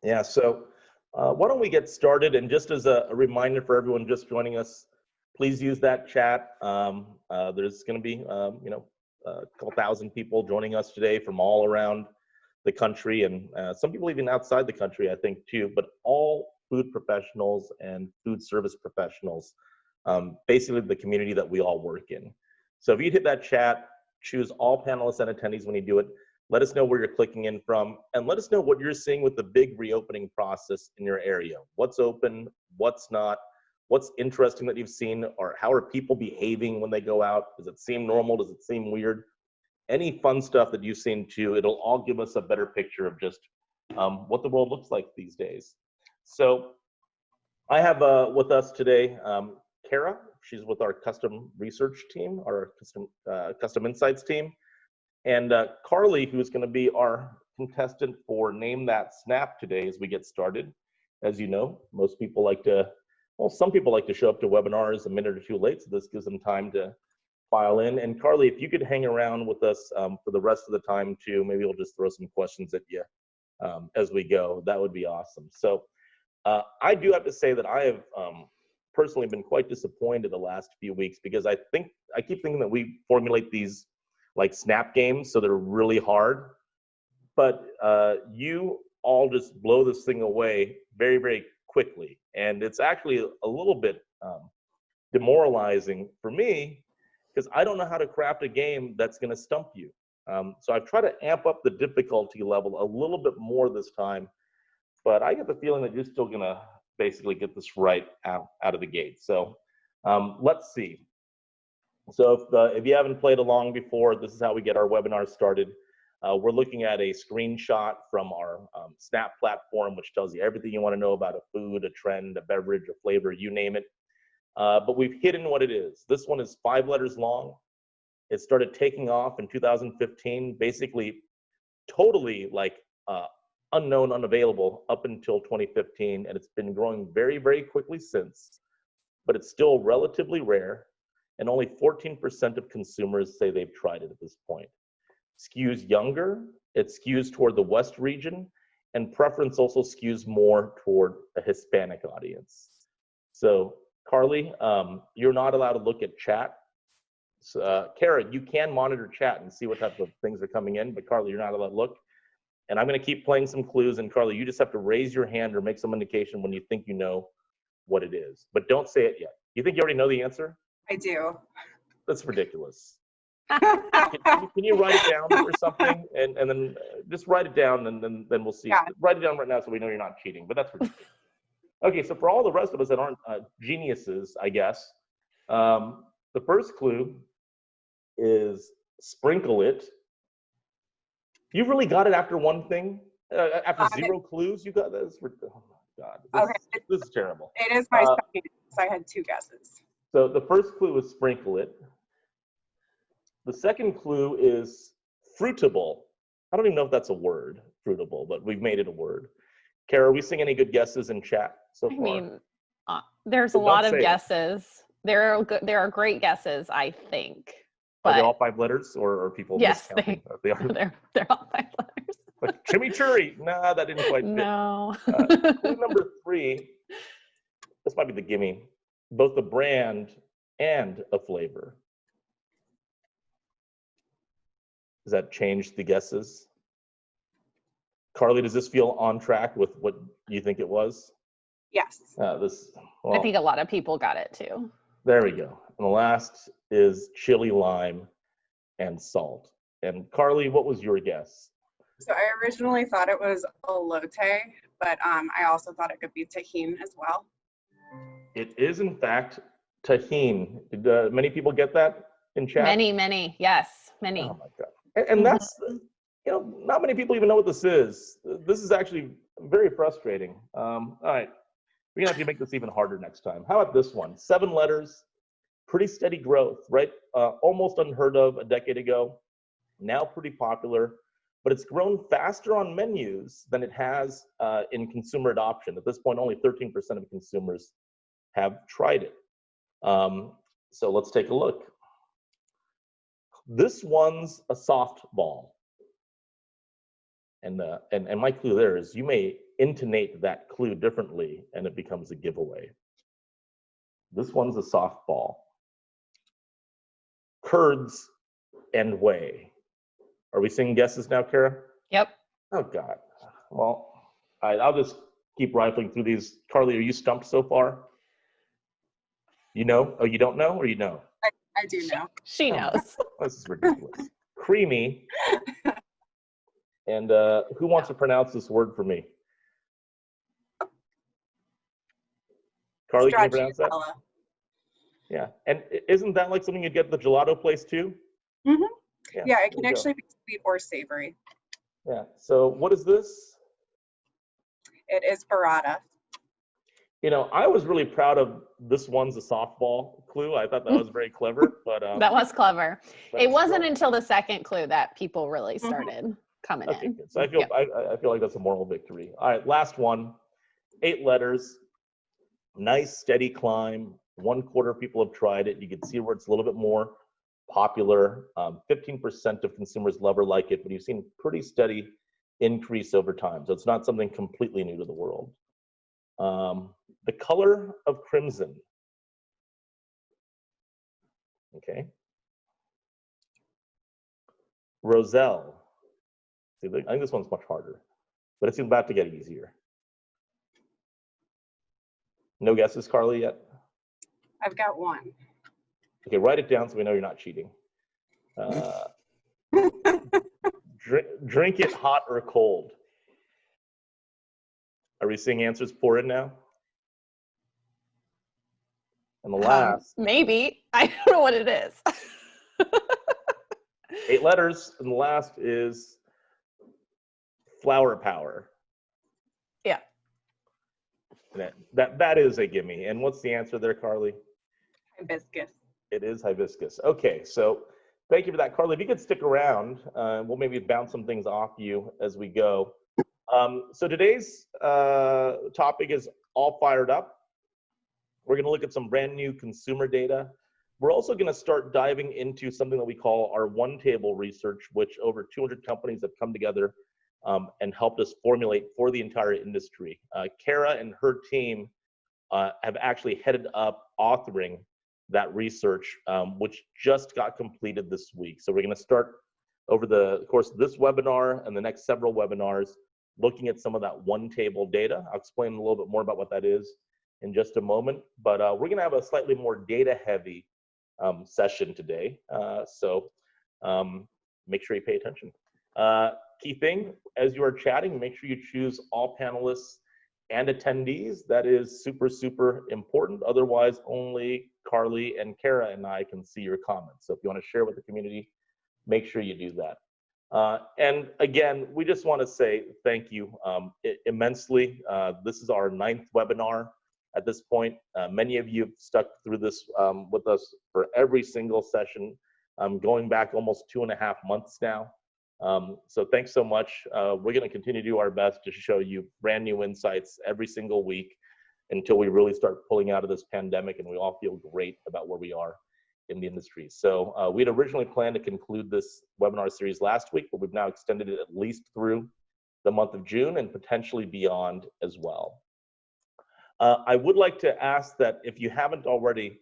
Yeah, so why don't we get started? And just as a reminder for everyone just joining us, please use that chat. There's going to be, a couple thousand people joining us today from all around the country, and some people even outside the country, I think, too, but all food professionals and food service professionals, basically the community that we all work in. So if you hit that chat, choose all panelists and attendees when you do it. Let us know where you're clicking in from, and let us know what you're seeing with the big reopening process in your area. What's open, what's not, what's interesting that you've seen, or how are people behaving when they go out? Does it seem normal? Does it seem weird? Any fun stuff that you've seen too, it'll all give us a better picture of just what the world looks like these days. So I have with us today, Kara. She's with our custom research team, our custom insights team. And Carly, who's going to be our contestant for Name That Snap today as we get started. As you know, most people like to, well, some people like to show up to webinars a minute or two late, so this gives them time to file in. And Carly, if you could hang around with us for the rest of the time too, maybe we'll just throw some questions at you as we go. That would be awesome. So I do have to say that I have personally been quite disappointed the last few weeks, because I keep thinking that we formulate these like snap games, so they're really hard, but you all just blow this thing away very, very quickly. And it's actually a little bit demoralizing for me, because I don't know how to craft a game that's going to stump you. So I've tried to amp up the difficulty level a little bit more this time, but I get the feeling that you're still going to basically get this right out of the gate. So let's see. So if you haven't played along before, this is how we get our webinar started. We're looking at a screenshot from our Snap platform, which tells you everything you want to know about a food, a trend, a beverage, a flavor, you name it. But we've hidden what it is. This one is 5 letters long. It started taking off in 2015, basically totally like unknown, unavailable up until 2015, and it's been growing very, very quickly since, but it's still relatively rare. And only 14% of consumers say they've tried it at this point. Skews younger, it skews toward the West region, and preference also skews more toward a Hispanic audience. So Carly, you're not allowed to look at chat. So, Kara, you can monitor chat and see what type of things are coming in, but Carly, you're not allowed to look. And I'm gonna keep playing some clues, and Carly, you just have to raise your hand or make some indication when you think you know what it is, but don't say it yet. You think you already know the answer? I do. That's ridiculous. Can you write it down or something, and then just write it down, and then we'll see. Yeah. Write it down right now so we know you're not cheating, but that's ridiculous. Okay, so for all the rest of us that aren't geniuses, I guess, the first clue is sprinkle it. You really got it after one thing? After 0 clues, you got this? Oh my God, this is terrible. It is my second, so I had 2 guesses. So the first clue is sprinkle it. The second clue is fruitable. I don't even know if that's a word, fruitable, but we've made it a word. Kara, are we seeing any good guesses in chat so far? I mean, there's a lot of guesses. There are great guesses, I think. But are they all 5 letters, or are people miscounting? They are. They're all 5 letters. Like chimichurri. Nah, that didn't quite fit. No. Clue number 3. This might be the gimme. Both a brand and a flavor. Does that change the guesses? Carly, does this feel on track with what you think it was? Yes. I think a lot of people got it too. There we go. And the last is chili, lime, and salt. And Carly, what was your guess? So I originally thought it was elote, but I also thought it could be tahini as well. It is, in fact, tahini. Did many people get that in chat? Many. Yes, many. Oh my God. And that's, not many people even know what this is. This is actually very frustrating. All right, we're gonna have to make this even harder next time. How about this one? 7 letters, pretty steady growth, right? Almost unheard of a decade ago. Now pretty popular, but it's grown faster on menus than it has in consumer adoption. At this point, only 13% of consumers have tried it. So let's take a look. This one's a softball. And my clue there is you may intonate that clue differently and it becomes a giveaway. This one's a softball. Curds and whey. Are we seeing guesses now, Kara? Yep. Oh, God. Well, I'll just keep rifling through these. Carly, are you stumped so far? You know? Oh, you don't know, or you know? I do know. She knows. This is ridiculous. Creamy. And who wants to pronounce this word for me? Carly, can you pronounce that? Yeah. And isn't that like something you'd get at the gelato place too? Mm-hmm. Yeah, Yeah, it can actually be sweet or savory. Yeah. So what is this? It is burrata. You know, I was really proud of this one's a softball clue. I thought that was very clever, but that was clever. It wasn't still... until the second clue that people really started coming in. Good. So I feel like that's a moral victory. All right, last one. 8 letters. Nice steady climb. 1/4 of people have tried it. You can see where it's a little bit more popular. 15% of consumers love or like it, but you've seen pretty steady increase over time. So it's not something completely new to the world. The color of crimson. Okay. Roselle. See, I think this one's much harder, but it's about to get easier. No guesses, Carly, yet? I've got one. Okay, write it down so we know you're not cheating. Drink it hot or cold. Are we seeing answers pour in now? And the last. Maybe. I don't know what it is. 8 letters, and the last is flower power. Yeah. That is a gimme. And what's the answer there, Carly? Hibiscus. It is hibiscus. Okay, so thank you for that, Carly. If you could stick around, we'll maybe bounce some things off you as we go. So today's topic is all fired up. We're going to look at some brand new consumer data. We're also going to start diving into something that we call our one table research, which over 200 companies have come together and helped us formulate for the entire industry. Kara and her team have actually headed up authoring that research, which just got completed this week. So we're going to start over the course of this webinar and the next several webinars looking at some of that one table data. I'll explain a little bit more about what that is in just a moment, but we're going to have a slightly more data heavy session today. So make sure you pay attention. Key thing, as you are chatting, make sure you choose all panelists and attendees. That is super, super important. Otherwise, only Carly and Kara and I can see your comments. So if you want to share with the community, make sure you do that. And again, we just want to say thank you immensely. This is our 9th webinar at this point. Many of you have stuck through this with us for every single session, going back almost 2.5 months now. So thanks so much. We're going to continue to do our best to show you brand new insights every single week until we really start pulling out of this pandemic and we all feel great about where we are in the industry. So we'd originally planned to conclude this webinar series last week, but we've now extended it at least through the month of June and potentially beyond as well. I would like to ask that if you haven't already,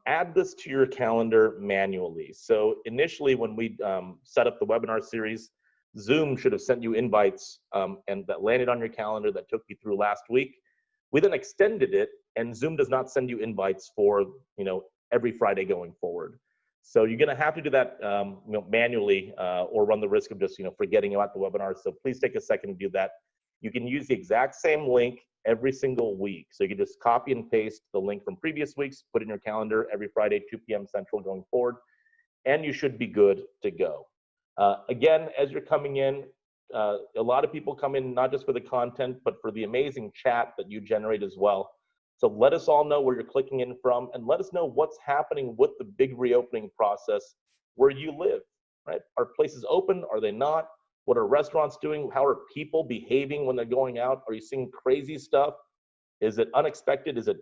add this to your calendar manually. So initially when we set up the webinar series, Zoom should have sent you invites and that landed on your calendar that took you through last week. We then extended it, and Zoom does not send you invites for every Friday going forward. So you're going to have to do that manually or run the risk of just forgetting about the webinar. So please take a second to do that. You can use the exact same link every single week. So you can just copy and paste the link from previous weeks, put it in your calendar every Friday, 2 p.m. Central going forward, and you should be good to go. Again, as you're coming in, a lot of people come in not just for the content, but for the amazing chat that you generate as well. So let us all know where you're clicking in from, and let us know what's happening with the big reopening process where you live, right? Are places open? Are they not? What are restaurants doing? How are people behaving when they're going out? Are you seeing crazy stuff? Is it unexpected? Is it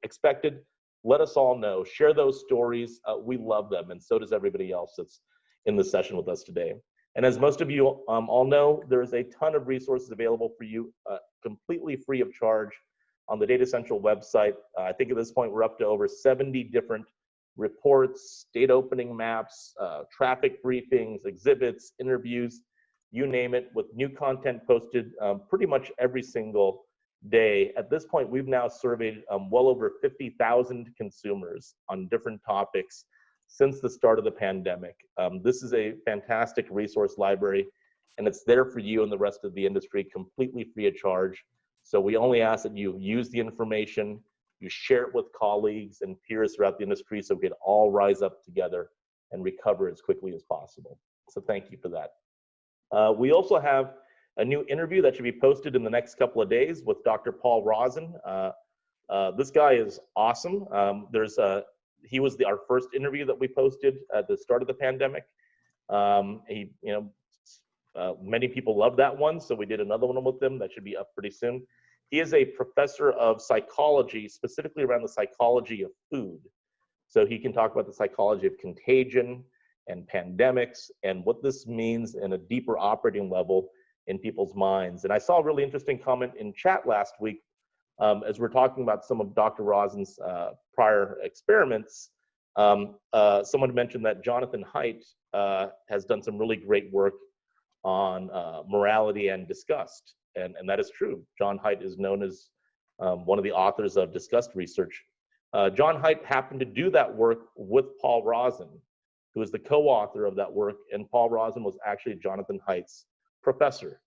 expected? Let us all know. Share those stories. We love them, and so does everybody else that's in the session with us today. And as most of you all know, there's a ton of resources available for you completely free of charge on the Datassential website. I think at this point we're up to over 70 different reports, data opening maps, traffic briefings, exhibits, interviews, you name it, with new content posted pretty much every single day. At this point, we've now surveyed well over 50,000 consumers on different topics since the start of the pandemic. This is a fantastic resource library, and it's there for you and the rest of the industry completely free of charge. So we only ask that you use the information, you share it with colleagues and peers throughout the industry so we can all rise up together and recover as quickly as possible. So thank you for that. We also have a new interview that should be posted in the next couple of days with Dr. Paul Rosen. This guy is awesome. He was our first interview that we posted at the start of the pandemic. Many people loved that one, so we did another one with him that should be up pretty soon. He is a professor of psychology, specifically around the psychology of food. So he can talk about the psychology of contagion and pandemics and what this means in a deeper operating level in people's minds. And I saw a really interesting comment in chat last week as we're talking about some of Dr. Rosen's prior experiments. Someone mentioned that Jonathan Haidt has done some really great work on morality and disgust. And that is true. John Haidt is known as one of the authors of disgust research. John Haidt happened to do that work with Paul Rosen, who is the co-author of that work. And Paul Rosen was actually Jonathan Haidt's professor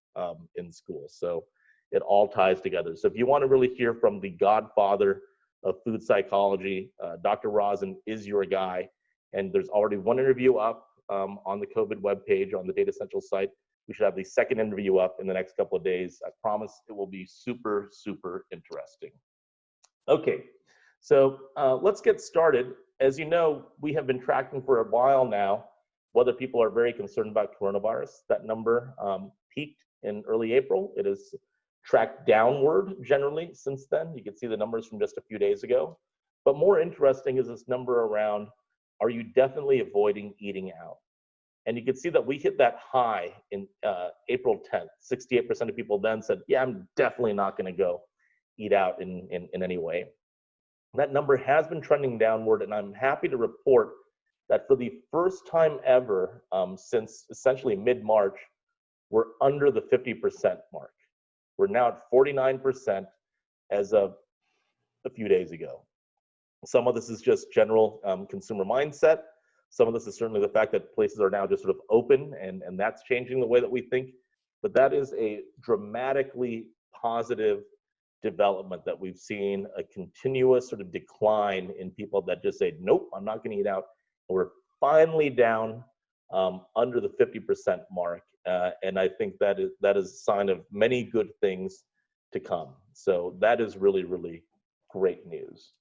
in school. So it all ties together. So if you want to really hear from the godfather of food psychology, Dr. Rosen is your guy. And there's already one interview up on the COVID webpage on the Datassential site. We should have the second interview up in the next couple of days. I promise it will be super, super interesting. Okay, so let's get started. As you know, we have been tracking for a while now whether people are very concerned about coronavirus. That number peaked in early April. It has tracked downward generally since then. You can see the numbers from just a few days ago. But more interesting is this number around, are you definitely avoiding eating out? And you can see that we hit that high in April 10th. 68% of people then said, yeah, I'm definitely not going to go eat out in any way. That number has been trending downward, and I'm happy to report that for the first time ever since essentially mid-March, we're under the 50% mark. We're now at 49% as of a few days ago. Some of this is just general consumer mindset. Some of this is certainly the fact that places are now just sort of open, and that's changing the way that we think. But that is a dramatically positive development that we've seen, a continuous sort of decline in people that just say, nope, I'm not going to eat out. And we're finally down under the 50% mark. And I think that is a sign of many good things to come. So that is really, really great news.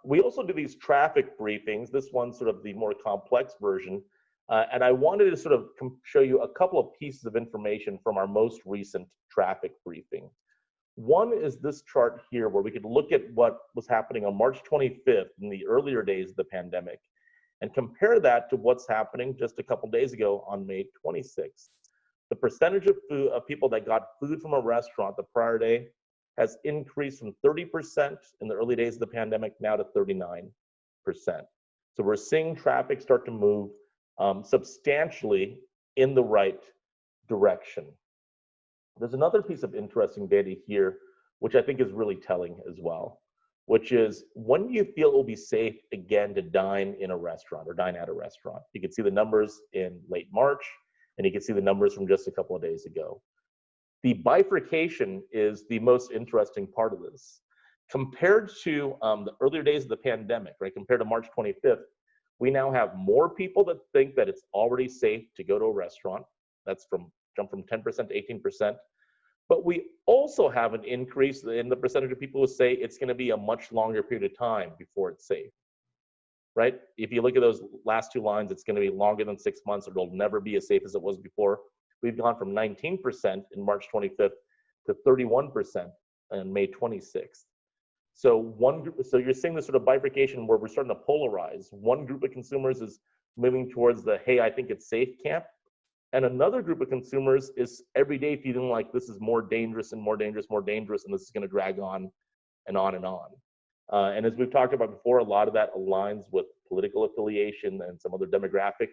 We also do these traffic briefings. This one's sort of the more complex version. And I wanted to sort of show you a couple of pieces of information from our most recent traffic briefing. One is this chart here where we could look at what was happening on March 25th in the earlier days of the pandemic and compare that to what's happening just a couple days ago on May 26th. The percentage of people that got food from a restaurant the prior day has increased from 30% in the early days of the pandemic now to 39%. So we're seeing traffic start to move substantially in the right direction. There's another piece of interesting data here, which I think is really telling as well, which is when do you feel it will be safe again to dine in a restaurant or dine at a restaurant? You can see the numbers in late March, and you can see the numbers from just a couple of days ago. The bifurcation is the most interesting part of this. Compared to the earlier days of the pandemic, right, compared to March 25th, we now have more people that think that it's already safe to go to a restaurant. That's jumped from 10% to 18%. But we also have an increase in the percentage of people who say it's going to be a much longer period of time before it's safe, right? If you look at those last two lines, it's going to be longer than 6 months, or it'll never be as safe as it was before. We've gone from 19% in March 25th to 31% on May 26th. So you're seeing this sort of bifurcation where we're starting to polarize. One group of consumers is moving towards the, hey, I think it's safe camp. And another group of consumers is every day feeling like this is more dangerous and more dangerous, and this is going to drag on and on and on. And as we've talked about before, a lot of that aligns with political affiliation and some other demographic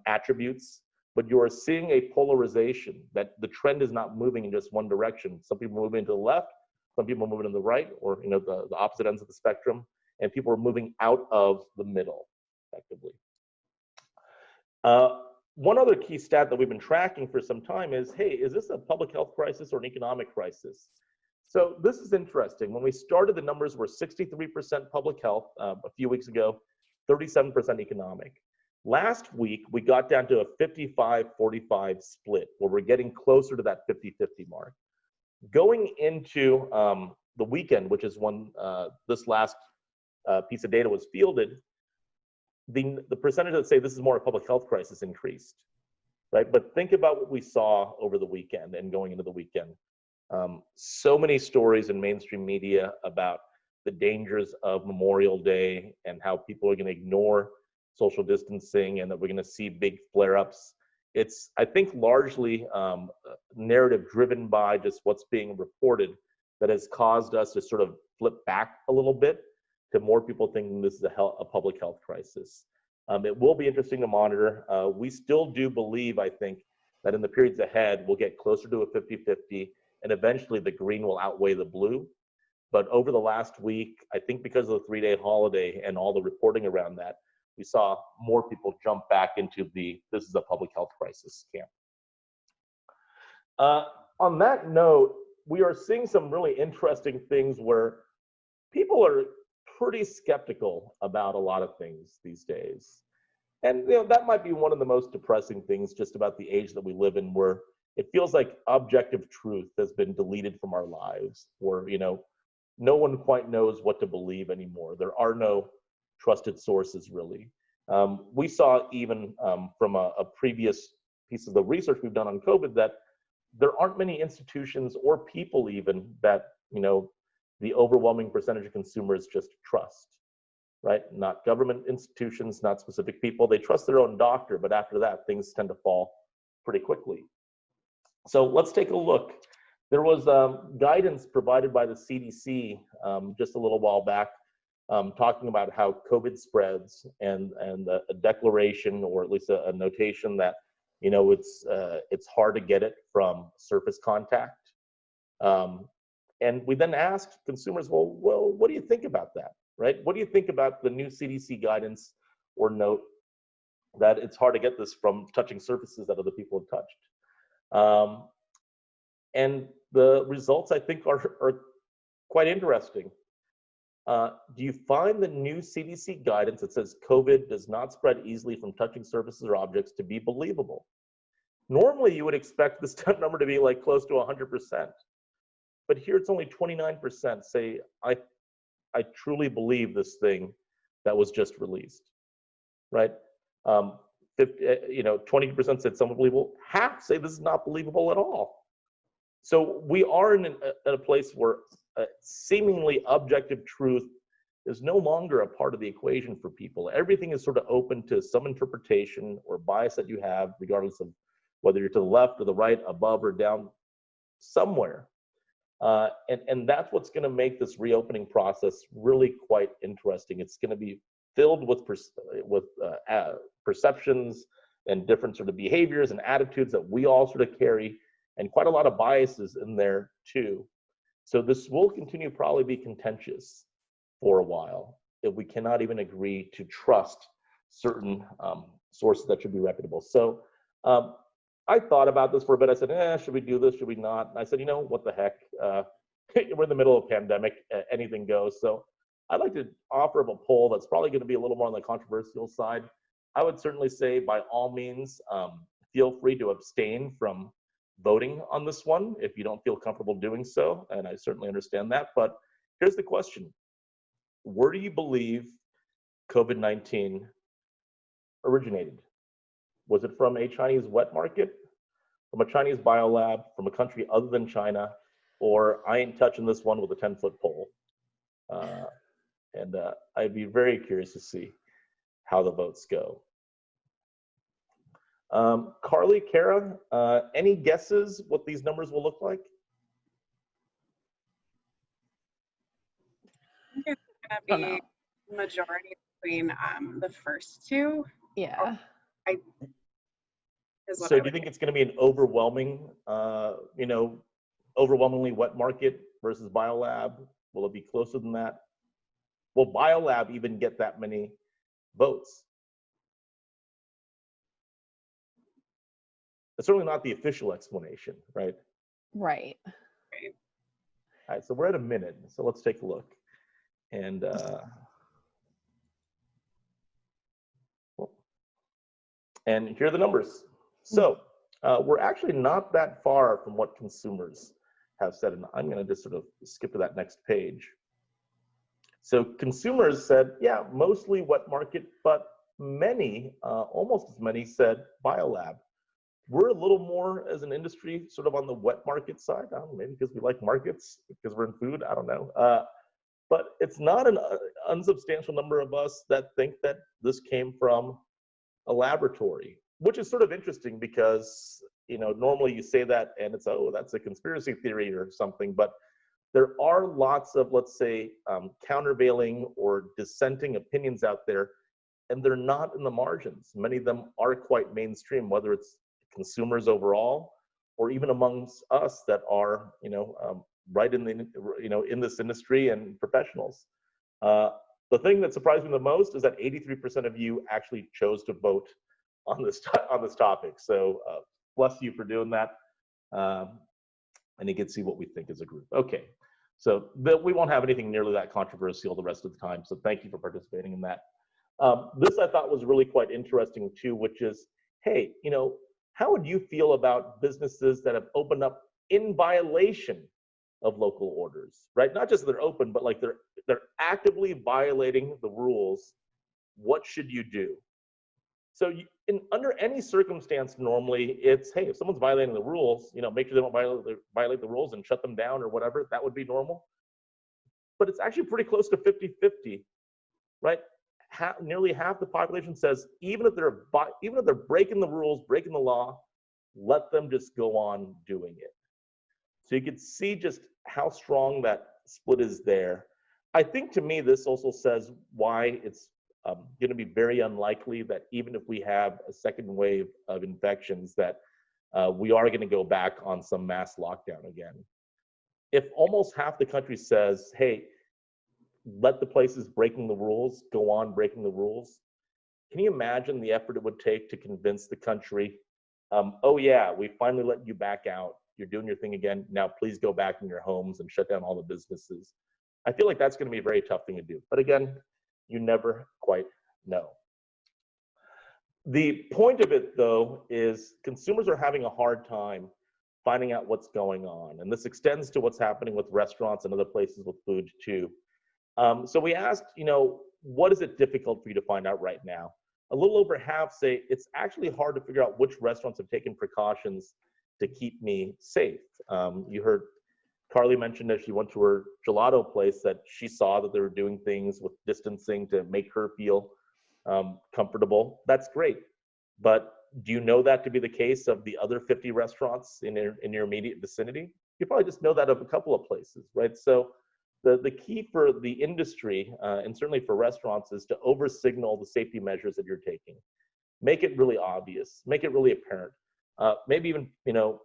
attributes. But you are seeing a polarization that the trend is not moving in just one direction. Some people are moving to the left, some people are moving to the right, or the opposite ends of the spectrum, and people are moving out of the middle, effectively. One other key stat that we've been tracking for some time is, hey, is this a public health crisis or an economic crisis? So this is interesting. When we started, the numbers were 63% public health a few weeks ago, 37% economic. Last week, we got down to a 55-45 split, where we're getting closer to that 50-50 mark. Going into the weekend, which is when this last piece of data was fielded, the percentage that say this is more a public health crisis increased, right? But think about what we saw over the weekend and going into the weekend. So many stories in mainstream media about the dangers of Memorial Day and how people are going to ignore social distancing and that we're going to see big flare-ups. It's, I think, largely narrative driven by just what's being reported that has caused us to sort of flip back a little bit to more people thinking this is a public health crisis. It will be interesting to monitor. We still do believe, I think, that in the periods ahead, we'll get closer to a 50-50, and eventually the green will outweigh the blue. But over the last week, I think because of the 3-day holiday and all the reporting around that, we saw more people jump back into this is a public health crisis camp. On that note, we are seeing some really interesting things where people are pretty skeptical about a lot of things these days. And that might be one of the most depressing things just about the age that we live in, where it feels like objective truth has been deleted from our lives, where no one quite knows what to believe anymore. There are no trusted sources, really. We saw even from a previous piece of the research we've done on COVID that there aren't many institutions or people even that the overwhelming percentage of consumers just trust, right? Not government institutions, not specific people. They trust their own doctor, but after that, things tend to fall pretty quickly. So let's take a look. There was guidance provided by the CDC just a little while back, talking about how COVID spreads, and a declaration, or at least a notation that it's hard to get it from surface contact. And we then asked consumers, well, what do you think about that, right? What do you think about the new CDC guidance or note that it's hard to get this from touching surfaces that other people have touched? And the results, I think, are quite interesting. Do you find the new CDC guidance that says COVID does not spread easily from touching surfaces or objects to be believable? Normally, you would expect this number to be like close to 100%. But here it's only 29% say, I truly believe this thing that was just released, right? 20% said somewhat believable. Half say this is not believable at all. So we are in a place where seemingly objective truth is no longer a part of the equation for people. Everything is sort of open to some interpretation or bias that you have, regardless of whether you're to the left or the right, above or down, somewhere. And that's what's going to make this reopening process really quite interesting. It's going to be filled with perceptions and different sort of behaviors and attitudes that we all sort of carry, and quite a lot of biases in there too. So this will continue to probably be contentious for a while if we cannot even agree to trust certain sources that should be reputable. So I thought about this for a bit. I said, should we do this? Should we not? And I said, what the heck? We're in the middle of a pandemic. Anything goes. So I'd like to offer up a poll that's probably going to be a little more on the controversial side. I would certainly say, by all means, feel free to abstain from voting on this one if you don't feel comfortable doing so. And I certainly understand that. But here's the question. Where do you believe COVID-19 originated? Was it from a Chinese wet market, from a Chinese biolab, from a country other than China, or I ain't touching this one with a 10-foot pole? And I'd be very curious to see how the votes go. Carly, Kara, any guesses what these numbers will look like? I think it's going to be majority between the first two. Yeah. So do you think it's going to be an overwhelming, you know, overwhelmingly wet market versus biolab? Will it be closer than that? Will biolab even get that many votes? It's certainly not the official explanation, right? Right. All right, so we're at a minute, so let's take a look. And here are the numbers. So we're actually not that far from what consumers have said, and I'm going to just sort of skip to that next page. So consumers said, yeah, mostly wet market, but many, almost as many, said biolab. We're a little more, as an industry, sort of on the wet market side. I don't know, maybe because we like markets, because we're in food, I don't know. But it's not an unsubstantial number of us that think that this came from a laboratory, which is sort of interesting because, you know, normally you say that and it's, oh, that's a conspiracy theory or something, but there are lots of, let's say, countervailing or dissenting opinions out there, and they're not in the margins. Many of them are quite mainstream, whether it's consumers overall or even amongst us that are, you know, right in the, you know, in this industry and professionals. The thing that surprised me the most is that 83% of you actually chose to vote on this topic. So bless you for doing that. And you can see what we think as a group. Okay, so we won't have anything nearly that controversial the rest of the time. So thank you for participating in that. This I thought was really quite interesting too, which is, hey, you know, how would you feel about businesses that have opened up in violation of local orders, right? Not just that they're open, but like they're actively violating the rules. What should you do? So under any circumstance, normally it's, hey, if someone's violating the rules, you know, make sure they don't violate the rules and shut them down or whatever. That would be normal. But it's actually pretty close to 50-50, right? Nearly half the population says even if they're breaking the rules, breaking the law, let them just go on doing it. So you could see just how strong that split is there. I think to me this also says why it's going to be very unlikely that even if we have a second wave of infections that we are going to go back on some mass lockdown again. If almost half the country says, hey, let the places breaking the rules go on breaking the rules, can you imagine the effort it would take to convince the country, oh yeah, we finally let you back out, you're doing your thing again, now please go back in your homes and shut down all the businesses. I feel like that's going to be a very tough thing to do. But again, you never quite know. The point of it, though, is consumers are having a hard time finding out what's going on. And this extends to what's happening with restaurants and other places with food, too. So we asked, you know, what is it difficult for you to find out right now? A little over half say it's actually hard to figure out which restaurants have taken precautions to keep me safe. You heard Carly mentioned as she went to her gelato place that she saw that they were doing things with distancing to make her feel comfortable. That's great. But do you know that to be the case of the other 50 restaurants in your immediate vicinity? You probably just know that of a couple of places, right? So the key for the industry, and certainly for restaurants, is to over-signal the safety measures that you're taking. Make it really obvious. Make it really apparent. Maybe even, you know,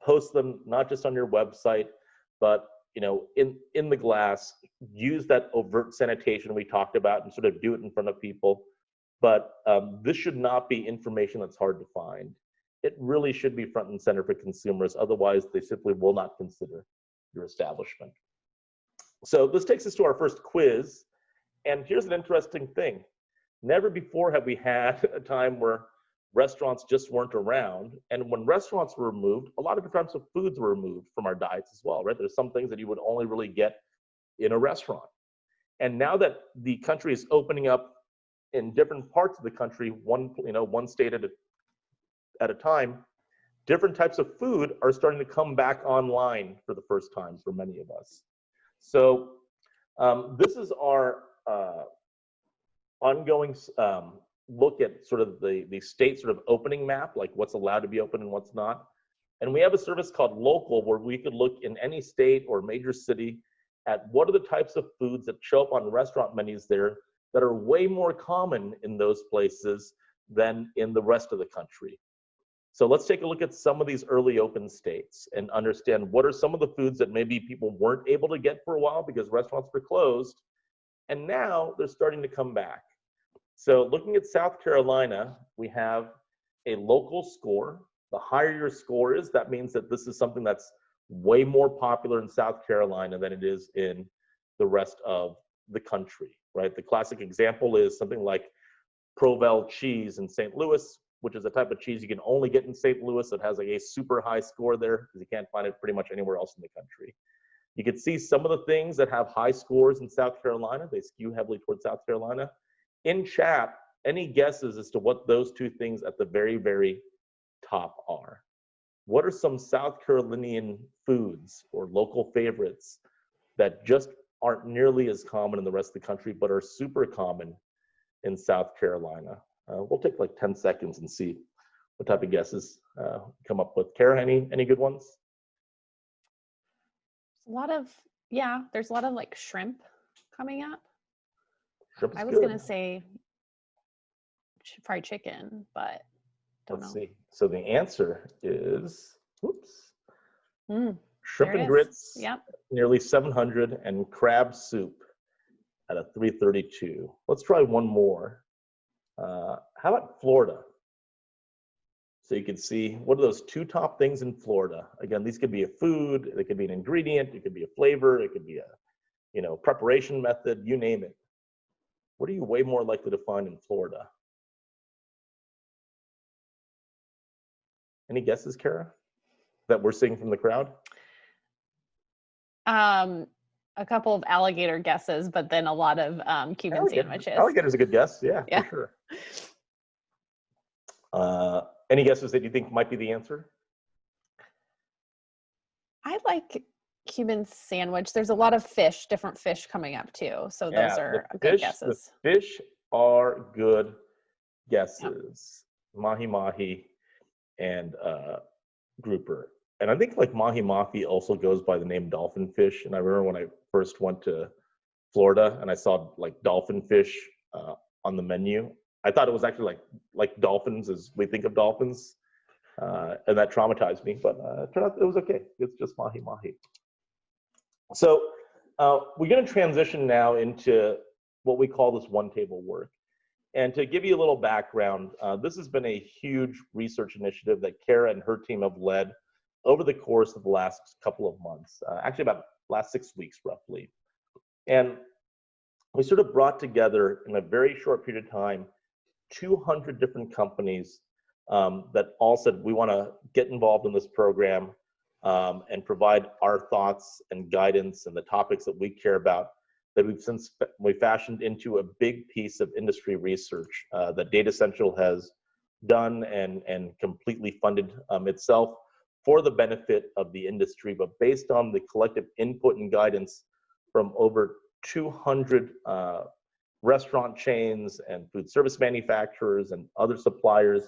post them not just on your website, but, you know, in the glass. Use that overt sanitation we talked about and sort of do it in front of people. But this should not be information that's hard to find. It really should be front and center for consumers. Otherwise, they simply will not consider your establishment. So this takes us to our first quiz. And here's an interesting thing. Never before have we had a time where restaurants just weren't around. And when restaurants were removed, a lot of different types of foods were removed from our diets as well, right? There's some things that you would only really get in a restaurant. And now that the country is opening up in different parts of the country, one state at a time, different types of food are starting to come back online for the first time for many of us. So this is our ongoing look at sort of the state sort of opening map, like what's allowed to be open and what's not. And we have a service called Local, where we could look in any state or major city at what are the types of foods that show up on restaurant menus there that are way more common in those places than in the rest of the country. So let's take a look at some of these early open states and understand what are some of the foods that maybe people weren't able to get for a while because restaurants were closed, and now they're starting to come back. So looking at South Carolina, we have a local score. The higher your score is, that means that this is something that's way more popular in South Carolina than it is in the rest of the country, right? The classic example is something like Provel cheese in St. Louis, which is a type of cheese you can only get in St. Louis. It has like a super high score there because you can't find it pretty much anywhere else in the country. You can see some of the things that have high scores in South Carolina. They skew heavily towards South Carolina. In chat, any guesses as to what those two things at the very, very top are? What are some South Carolinian foods or local favorites that just aren't nearly as common in the rest of the country, but are super common in South Carolina? We'll take like 10 seconds and see what type of guesses come up with. Kara, any good ones? A lot of, yeah, there's a lot of like shrimp coming up. Shrimp is I was good. gonna say fried chicken, but don't Let's know. see. So the answer is, whoops, shrimp There it and is. grits, Yep. nearly 700, and crab soup at a 332. Let's try one more. How about Florida? So you can see, what are those two top things in Florida? Again, these could be a food, they could be an ingredient, it could be a flavor, it could be a preparation method, you name it. What are you way more likely to find in Florida? Any guesses, Kara, that we're seeing from the crowd? A couple of alligator guesses, but then a lot of Cuban sandwiches. Alligator's a good guess, yeah. For sure. Any guesses that you think might be the answer? I like Cuban sandwich. There's a lot of fish, different fish coming up too. So those are good guesses. The fish are good guesses. Yep. Mahi-mahi and grouper. And I think like mahi-mahi also goes by the name dolphin fish. And I remember when I first went to Florida and I saw like dolphin fish on the menu, I thought it was actually like dolphins as we think of dolphins. And that traumatized me, but it turned out it was okay. It's just mahi-mahi. So we're going to transition now into what we call this one table work. And to give you a little background, this has been a huge research initiative that Kara and her team have led over the course of the last couple of months, actually about last 6 weeks roughly. And we sort of brought together in a very short period of time 200 different companies that all said we want to get involved in this program and provide our thoughts and guidance and the topics that we care about, that we fashioned into a big piece of industry research that Datassential has done and completely funded itself for the benefit of the industry, but based on the collective input and guidance from over 200 restaurant chains and food service manufacturers and other suppliers,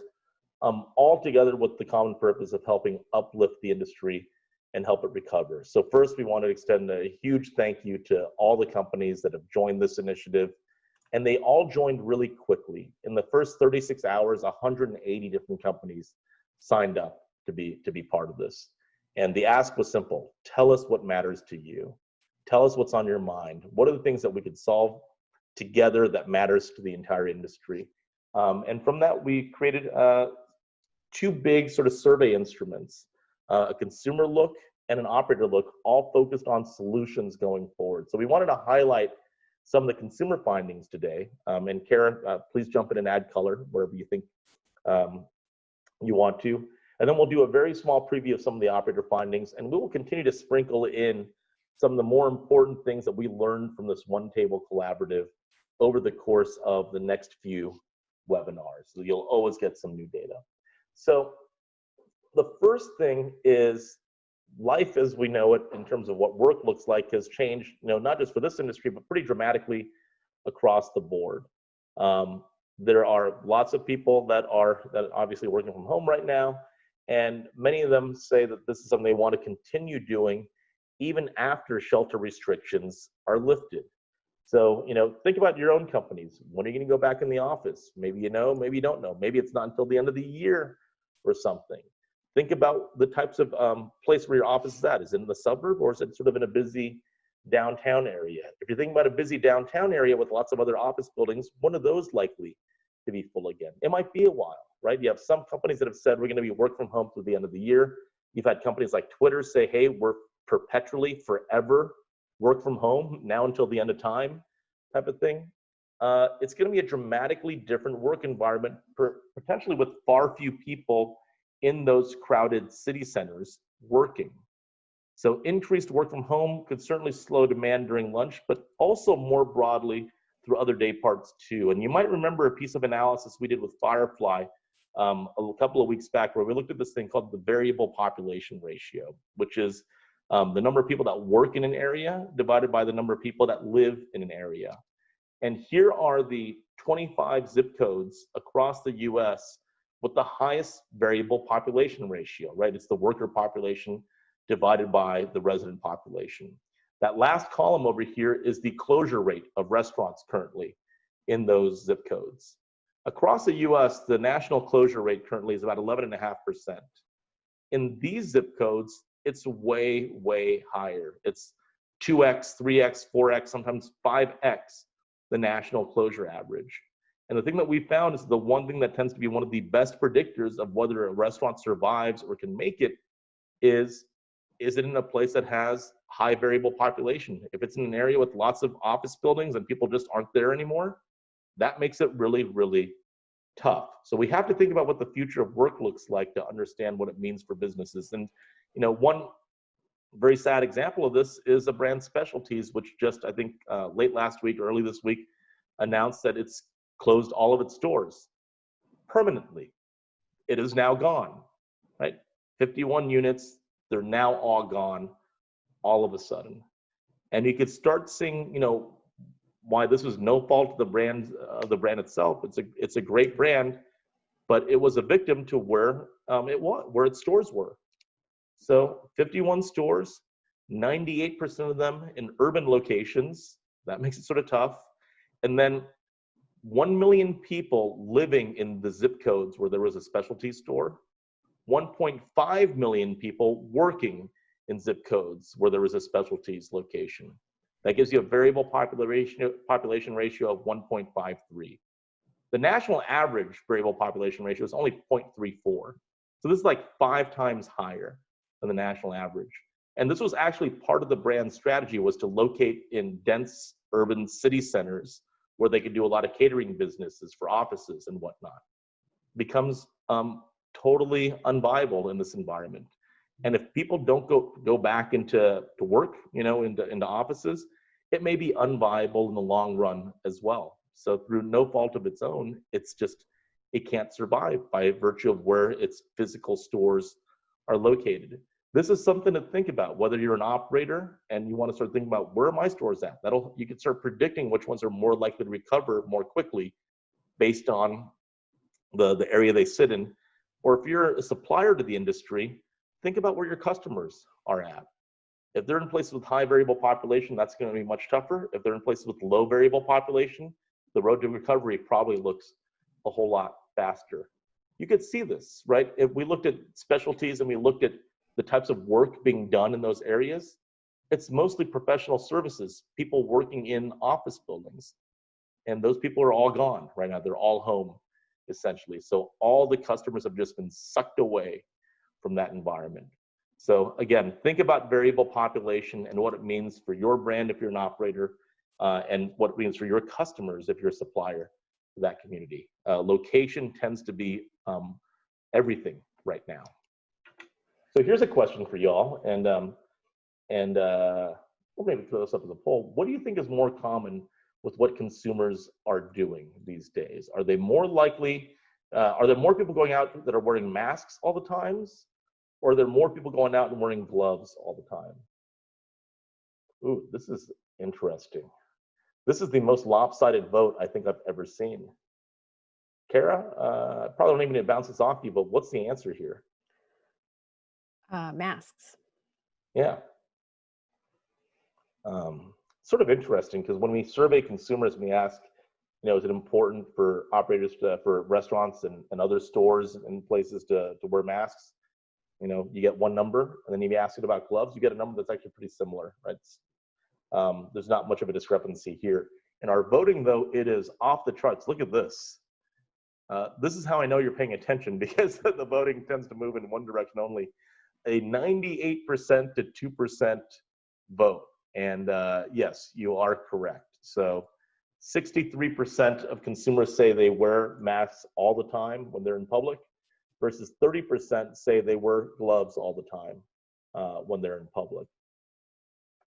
all together with the common purpose of helping uplift the industry and help it recover. So first, we want to extend a huge thank you to all the companies that have joined this initiative. And they all joined really quickly. In the first 36 hours, 180 different companies signed up to be part of this. And the ask was simple: tell us what matters to you. Tell us what's on your mind. What are the things that we could solve together that matters to the entire industry? And from that, we created two big sort of survey instruments, a consumer look and an operator look, all focused on solutions going forward. So we wanted to highlight some of the consumer findings today. And Kara, please jump in and add color wherever you think you want to. And then we'll do a very small preview of some of the operator findings, and we will continue to sprinkle in some of the more important things that we learned from this One Table Collaborative over the course of the next few webinars. So you'll always get some new data. So the first thing is, life as we know it in terms of what work looks like has changed, not just for this industry, but pretty dramatically across the board. There are lots of people that are obviously working from home right now, and many of them say that this is something they want to continue doing even after shelter restrictions are lifted. So, think about your own companies. When are you going to go back in the office? Maybe you know, maybe you don't know. Maybe it's not until the end of the year or something. Think about the types of place where your office is at. Is it in the suburb, or is it sort of in a busy downtown area? If you're thinking about a busy downtown area with lots of other office buildings, when are those likely to be full again? It might be a while, right? You have some companies that have said we're going to be work from home through the end of the year. You've had companies like Twitter say, hey, we're perpetually, forever work from home now until the end of time type of thing. It's going to be a dramatically different work environment, potentially with far few people in those crowded city centers working. So increased work from home could certainly slow demand during lunch, but also more broadly through other day parts too. And you might remember a piece of analysis we did with Firefly a couple of weeks back, where we looked at this thing called the variable population ratio, which is the number of people that work in an area divided by the number of people that live in an area. And here are the 25 zip codes across the US with the highest variable population ratio, right? It's the worker population divided by the resident population. That last column over here is the closure rate of restaurants currently in those zip codes. Across the US, the national closure rate currently is about 11.5%. In these zip codes, it's way, way higher. It's 2x, 3x, 4x, sometimes 5x the national closure average. And the thing that we found is the one thing that tends to be one of the best predictors of whether a restaurant survives or can make it is it in a place that has high variable population? If it's in an area with lots of office buildings and people just aren't there anymore, that makes it really, really tough. So we have to think about what the future of work looks like to understand what it means for businesses. And one very sad example of this is a brand Specialties, which just, I think, late last week or early this week, announced that it's closed all of its stores permanently. It is now gone, right? 51 units, they're now all gone all of a sudden. And you could start seeing, why this was no fault of the brand itself. It's a great brand, but it was a victim to where its stores were. So 51 stores, 98% of them in urban locations. That makes it sort of tough. And then 1 million people living in the zip codes where there was a specialty store, 1.5 million people working in zip codes where there was a specialties location. That gives you a variable population ratio of 1.53. The national average variable population ratio is only 0.34. So this is like 5 times higher than the national average. And this was actually part of the brand strategy, was to locate in dense urban city centers where they could do a lot of catering businesses for offices and whatnot. Becomes totally unviable in this environment. And if people don't go back into work, into offices, it may be unviable in the long run as well. So through no fault of its own, it can't survive by virtue of where its physical stores are located. This is something to think about, whether you're an operator and you want to start thinking about, where are my stores at? You can start predicting which ones are more likely to recover more quickly based on the area they sit in. Or if you're a supplier to the industry, think about where your customers are at. If they're in places with high variable population, that's going to be much tougher. If they're in places with low variable population, the road to recovery probably looks a whole lot faster. You could see this, right? If we looked at specialties and we looked at the types of work being done in those areas, it's mostly professional services, people working in office buildings. And those people are all gone right now. They're all home, essentially. So all the customers have just been sucked away from that environment. So again, think about variable population and what it means for your brand if you're an operator, and what it means for your customers if you're a supplier to that community. Location tends to be everything right now. So here's a question for y'all, and we'll maybe throw this up as a poll. What do you think is more common with what consumers are doing these days? Are they more likely, are there more people going out that are wearing masks all the times? Or are there more people going out and wearing gloves all the time? Ooh, this is interesting. This is the most lopsided vote I think I've ever seen. Kara, probably don't even need to bounce this off you, but what's the answer here? Masks. Yeah. Sort of interesting, because when we survey consumers and we ask, is it important for operators for restaurants and other stores and places to wear masks? You get one number, and then if you ask it about gloves, you get a number that's actually pretty similar, right? There's not much of a discrepancy here. In our voting, though, it is off the charts. Look at this. This is how I know you're paying attention, because the voting tends to move in one direction only. A 98% to 2% vote. And yes, you are correct. So 63% of consumers say they wear masks all the time when they're in public, versus 30% say they wear gloves all the time when they're in public.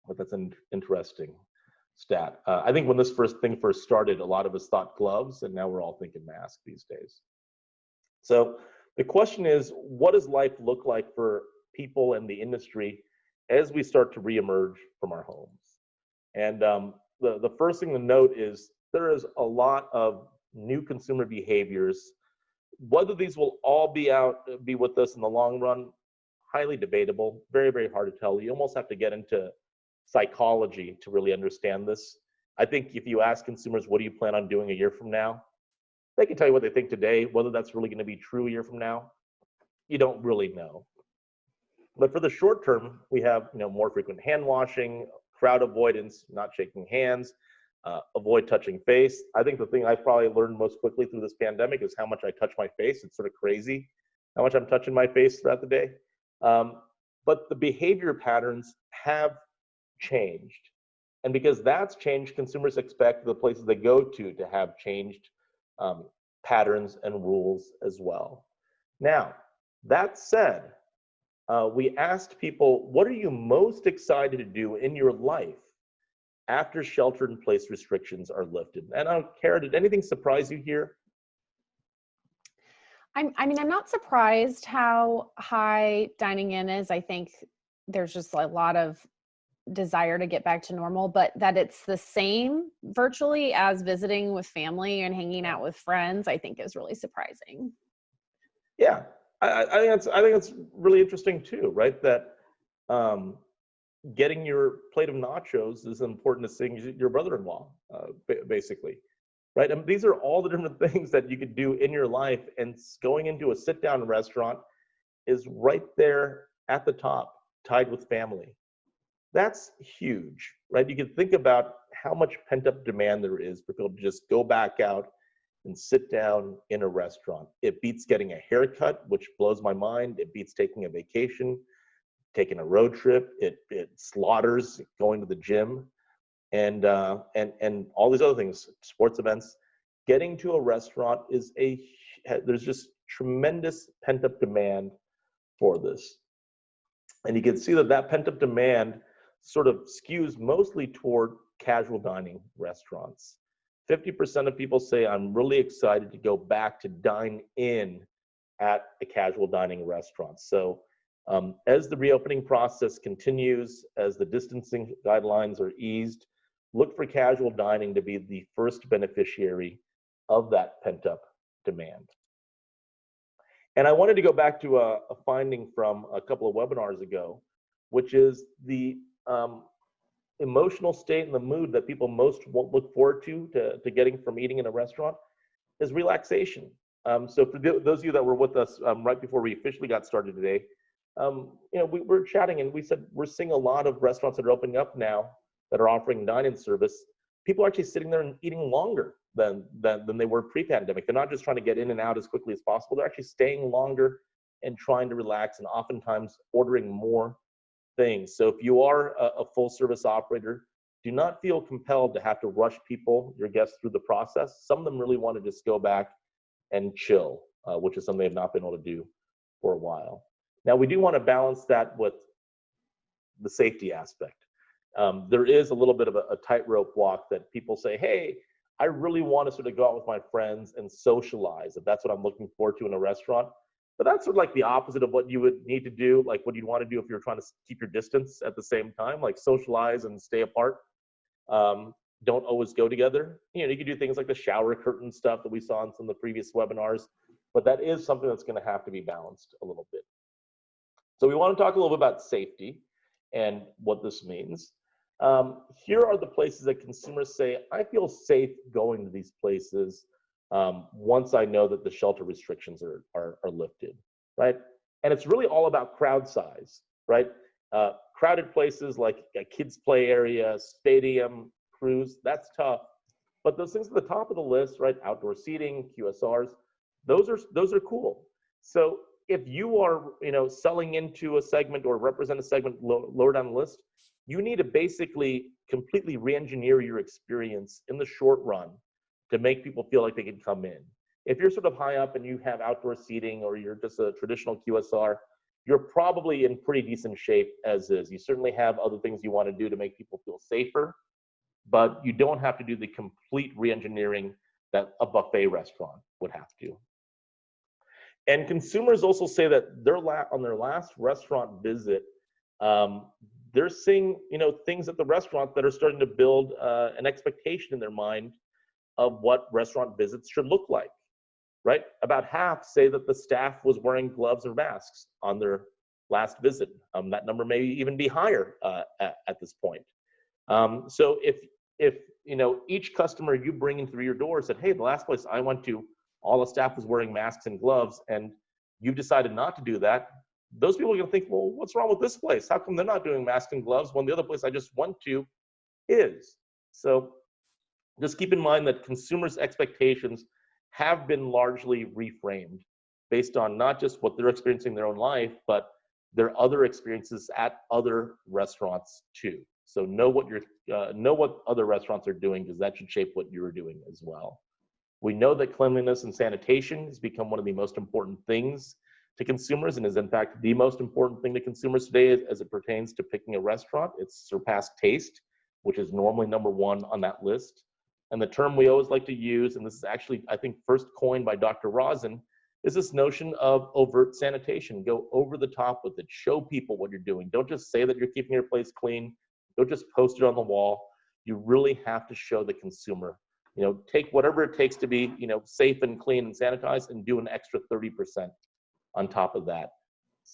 But that's an interesting stat. I think when this first started, a lot of us thought gloves, and now we're all thinking masks these days. So the question is, what does life look like for people in the industry as we start to reemerge from our homes? And the first thing to note is there is a lot of new consumer behaviors. Whether these will all be with us in the long run, highly debatable, very, very hard to tell. You almost have to get into psychology to really understand this. I think if you ask consumers, what do you plan on doing a year from now? They can tell you what they think today. Whether that's really going to be true a year from now, you don't really know. But for the short term, we have more frequent hand washing, crowd avoidance, not shaking hands, avoid touching face. I think the thing I probably learned most quickly through this pandemic is how much I touch my face. It's sort of crazy how much I'm touching my face throughout the day. But the behavior patterns have changed. And because that's changed, consumers expect the places they go to have changed patterns and rules as well. Now, that said, we asked people, what are you most excited to do in your life after shelter-in-place restrictions are lifted? And Kara, did anything surprise you here? I mean, I'm not surprised how high dining in is. I think there's just a lot of desire to get back to normal, but that it's the same virtually as visiting with family and hanging out with friends, I think is really surprising. Yeah, I think that's really interesting too, right? That getting your plate of nachos is important as seeing your brother-in-law, basically, right? I mean, these are all the different things that you could do in your life, and going into a sit-down restaurant is right there at the top, tied with family. That's huge, right? You can think about how much pent-up demand there is for people to just go back out and sit down in a restaurant. It beats getting a haircut, which blows my mind. It beats taking a vacation, taking a road trip. It slaughters going to the gym, and all these other things, sports events. Getting to a restaurant there's just tremendous pent-up demand for this. And you can see that pent-up demand sort of skews mostly toward casual dining restaurants. 50% of people say, I'm really excited to go back to dine in at a casual dining restaurant. So as the reopening process continues, as the distancing guidelines are eased, look for casual dining to be the first beneficiary of that pent-up demand. And I wanted to go back to a finding from a couple of webinars ago, which is the emotional state and the mood that people most look forward to getting from eating in a restaurant is relaxation. So for those of you that were with us right before we officially got started today, we were chatting and we said we're seeing a lot of restaurants that are opening up now that are offering dine-in service. People are actually sitting there and eating longer than they were pre-pandemic. They're not just trying to get in and out as quickly as possible. They're actually staying longer and trying to relax, and oftentimes ordering more things. So if you are a full service operator, do not feel compelled to have to rush your guests through the process. Some of them really want to just go back and chill, which is something they've not been able to do for a while. Now, we do want to balance that with the safety aspect. There is a little bit of a tightrope walk that people say, hey, I really want to sort of go out with my friends and socialize, if that's what I'm looking forward to in a restaurant. But that's sort of like the opposite of what you would need to do, like what you'd want to do if you're trying to keep your distance at the same time, like socialize and stay apart. don't always go together. You know, you can do things like the shower curtain stuff that we saw in some of the previous webinars, but that is something that's going to have to be balanced a little bit. So we want to talk a little bit about safety and what this means. Here are the places that consumers say, I feel safe going to these places once I know that the shelter restrictions are lifted, right? And it's really all about crowd size, right? Crowded places like a kids play area, stadium, cruise, that's tough. But those things at the top of the list, right? Outdoor seating, QSRs, those are cool. So if you are, you know, selling into a segment or represent a segment lower down the list, you need to basically completely re-engineer your experience in the short run to make people feel like they can come in. If you're sort of high up and you have outdoor seating or you're just a traditional QSR, you're probably in pretty decent shape as is. You certainly have other things you want to do to make people feel safer, but you don't have to do the complete re-engineering that a buffet restaurant would have to. And consumers also say that on their last restaurant visit, they're seeing, you know, things at the restaurant that are starting to build an expectation in their mind of what restaurant visits should look like, right? About half say that the staff was wearing gloves or masks on their last visit. That number may even be higher at this point. So if you know, each customer you bring in through your door said, hey, the last place I went to, all the staff was wearing masks and gloves, and you've decided not to do that, those people are going to think, well, what's wrong with this place? How come they're not doing masks and gloves when the other place I just went to is? So just keep in mind that consumers' expectations have been largely reframed based on not just what they're experiencing in their own life, but their other experiences at other restaurants too. So know what other restaurants are doing, because that should shape what you're doing as well. We know that cleanliness and sanitation has become one of the most important things to consumers, and is in fact the most important thing to consumers today as it pertains to picking a restaurant. It's surpassed taste, which is normally number one on that list. And the term we always like to use, and this is actually, I think, first coined by Dr. Rosen, is this notion of overt sanitation. Go over the top with it. Show people what you're doing. Don't just say that you're keeping your place clean. Don't just post it on the wall. You really have to show the consumer. You know, take whatever it takes to be, you know, safe and clean and sanitized, and do an extra 30% on top of that.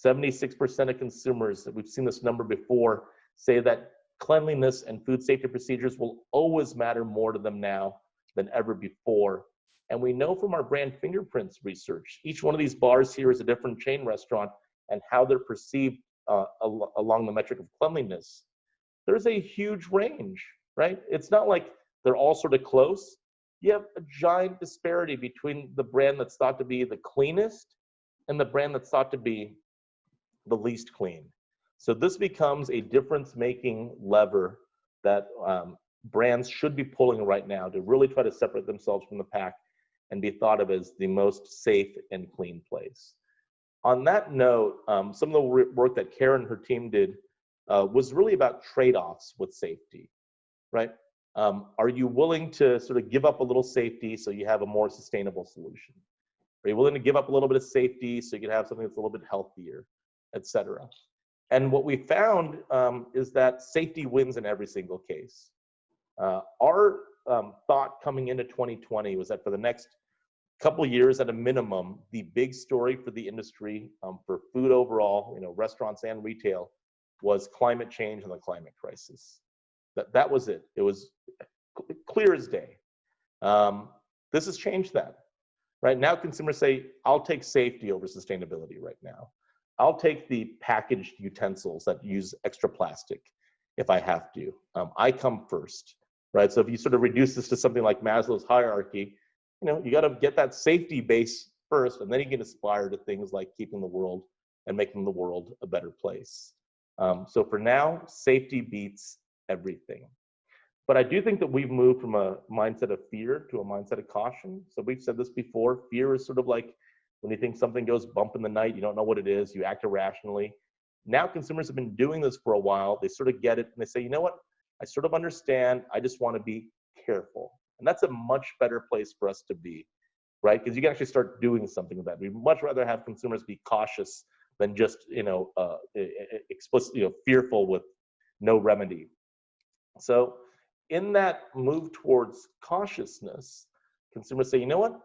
76% of consumers, we've seen this number before, say that cleanliness and food safety procedures will always matter more to them now than ever before. And we know from our brand fingerprints research, each one of these bars here is a different chain restaurant, and how they're perceived along the metric of cleanliness. There's a huge range, right? It's not like they're all sort of close. You have a giant disparity between the brand that's thought to be the cleanest and the brand that's thought to be the least clean. So this becomes a difference-making lever that brands should be pulling right now to really try to separate themselves from the pack and be thought of as the most safe and clean place. On that note, some of the work that Karen and her team did was really about trade-offs with safety, right? Are you willing to sort of give up a little safety so you have a more sustainable solution? Are you willing to give up a little bit of safety so you can have something that's a little bit healthier, et cetera? And what we found is that safety wins in every single case. Our thought coming into 2020 was that for the next couple of years at a minimum, the big story for the industry, for food overall, you know, restaurants and retail, was climate change and the climate crisis. That was it. It was clear as day. This has changed that. Right now, consumers say, I'll take safety over sustainability right now. I'll take the packaged utensils that use extra plastic if I have to. I come first, right? So if you sort of reduce this to something like Maslow's hierarchy, you know, you got to get that safety base first, and then you can aspire to things like keeping the world and making the world a better place. So for now, safety beats everything. But I do think that we've moved from a mindset of fear to a mindset of caution. So we've said this before, fear is sort of like when you think something goes bump in the night, you don't know what it is, you act irrationally. Now consumers have been doing this for a while, they sort of get it, and they say, you know what, I sort of understand, I just want to be careful. And that's a much better place for us to be, right? Because you can actually start doing something with that. We'd much rather have consumers be cautious than just, you know, explicit, you know, fearful with no remedy. So in that move towards cautiousness, consumers say, you know what?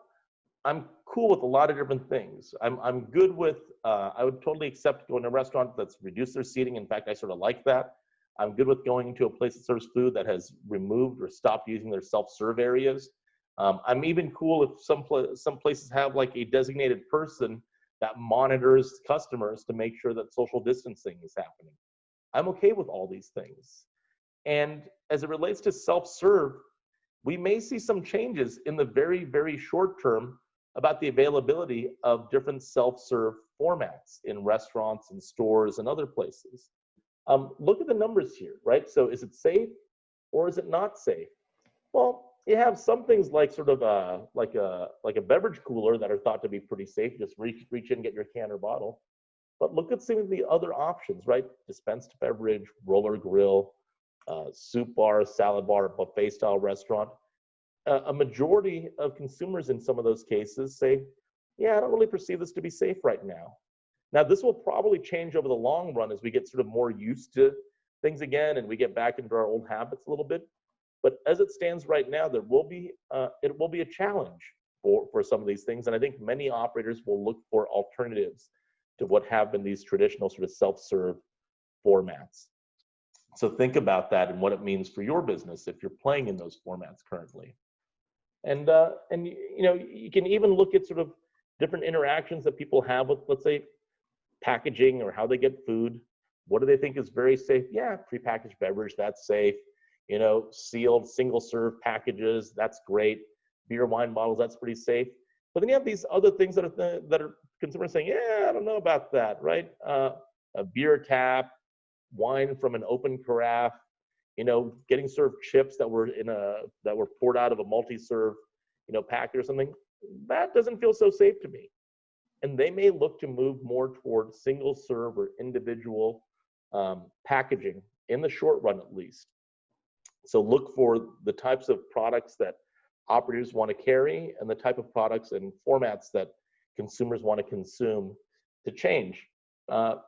I'm cool with a lot of different things. I'm good with, I would totally accept going to a restaurant that's reduced their seating. In fact, I sort of like that. I'm good with going to a place that serves food that has removed or stopped using their self-serve areas. I'm even cool if some places have like a designated person that monitors customers to make sure that social distancing is happening. I'm okay with all these things. And as it relates to self-serve, we may see some changes in the very, very short term about the availability of different self-serve formats in restaurants and stores and other places. Look at the numbers here, right? So is it safe or is it not safe? Well, you have some things like sort of like a beverage cooler that are thought to be pretty safe. Just reach in, get your can or bottle. But look at some of the other options, right? Dispensed beverage, roller grill, soup bar, salad bar, buffet style restaurant. A majority of consumers in some of those cases say, yeah, I don't really perceive this to be safe right now. Now, this will probably change over the long run as we get sort of more used to things again and we get back into our old habits a little bit. But as it stands right now, it will be a challenge for some of these things. And I think many operators will look for alternatives to what have been these traditional sort of self-serve formats. So think about that and what it means for your business if you're playing in those formats currently. And you know, you can even look at sort of different interactions that people have with, let's say, packaging or how they get food. What do they think is very safe? Yeah, prepackaged beverage, that's safe. You know, sealed single-serve packages, that's great. Beer, wine bottles, that's pretty safe. But then you have these other things that are consumers saying, yeah, I don't know about that, right? A beer tap, wine from an open carafe, you know, getting served chips that were poured out of a multi-serve, you know, packet or something. That doesn't feel so safe to me. And they may look to move more towards single-serve or individual packaging in the short run, at least. So look for the types of products that operators want to carry and the type of products and formats that consumers want to consume to change,